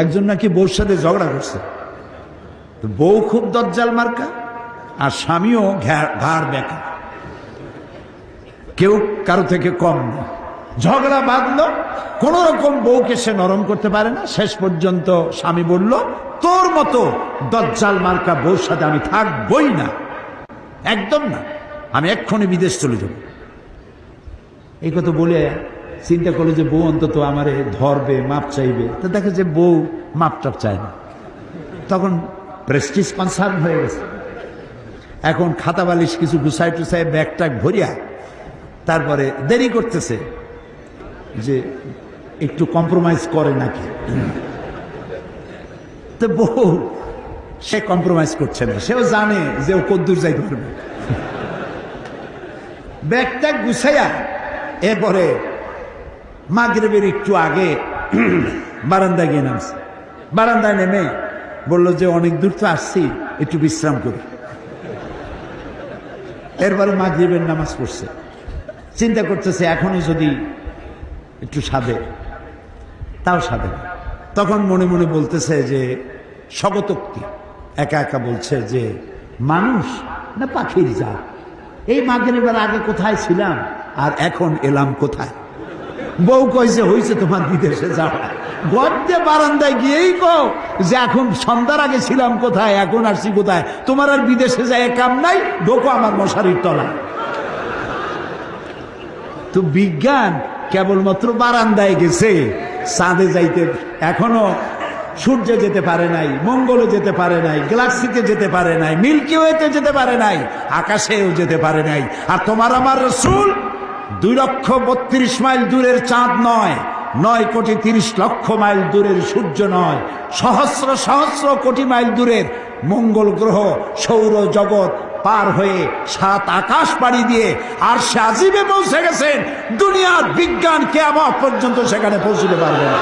একজন নাকি বউর সাথে ঝগড়া করছে, বউ খুব দজ্জাল মার্কা আর স্বামীও ঘাড় বেঁকা, কেউ কারো থেকে কম না। ঝগড়া বাঁধলো, কোন রকম বউকে সে নরম করতে পারে না। শেষ পর্যন্ত স্বামী বলল, তোর মতো দজ্জাল মার্কা বউর সাথে আমি থাকবই না, একদম না, আমি এক্ষুনি বিদেশ চলে যাব। এই কথা বলে চিন্তা করলো যে বউ অন্তত আমারে ধরবে, মাপ চাইবে। তো দেখে যে বউ মাপটাপ চায় না। তখন প্রেস্টিজ কনসার্ন হয়ে গেছে। এখন খাতা বালিশ কিছু গুছাই টুসাই ব্যাগ ট্যাগ ভরিয়া তারপরে দেরি করতেছে যে একটু কম্প্রোমাইজ করে নাকি। তো বউ সে কম্প্রোমাইজ করছে না, সেও জানে যে ও কদ্দূর যাইতে পারবে। ব্যাগ ট্যাগ গুছাইয়া এরপরে মাগরিবের একটু আগে বারান্দায় গিয়ে নামছে। বারান্দায় নেমে বলল যে অনেক দূর তো আসছি, একটু বিশ্রাম করি। এরপরে মাগরিবের নামাজ পড়ছে, চিন্তা করতেছে এখনো যদি একটু সাধে, তাও সাধে না। তখন মনে মনে বলতেছে যে স্বগতোক্তি একা একা বলছে যে মানুষ না পাখির জাত, এই মাগরিবের আগে কোথায় ছিলাম আর এখন এলাম কোথায়। বউ কইছে হইছে তোমার বিদেশে যাওয়া, গর্তে বারান্দায় গিয়েই কও যে এখন সন্ধ্যার আগে ছিলাম কোথায়, এখন আসছি কোথায়। তোমার আর বিদেশে যায় কাম নাই, ঢোকো আমার মশারির তলায়। তো বিজ্ঞান কেবলমাত্র বারান্দায় গেছে, চাঁদে যাইতে এখনো সূর্যে যেতে পারে নাই, মঙ্গলে যেতে পারে নাই, গ্যালাক্সিতে যেতে পারে নাই, মিল্কি ওয়েতে যেতে পারে নাই, আকাশেও যেতে পারে নাই। আর তোমার আমার রাসূল 2,32,000 মাইল দূরের চাঁদ নয়, 9,30,00,000 মাইল দূরের সূর্য নয়, সহস্র সহস্র কোটি মাইল দূরের মঙ্গল গ্রহ সৌর জগৎ পার হয়ে 7 আকাশ পাড়ি দিয়ে আর সে আজিবে পৌঁছে গেছেন। দুনিয়ার বিজ্ঞান কিয়ামত পর্যন্ত সেখানে পৌঁছতে পারবে না।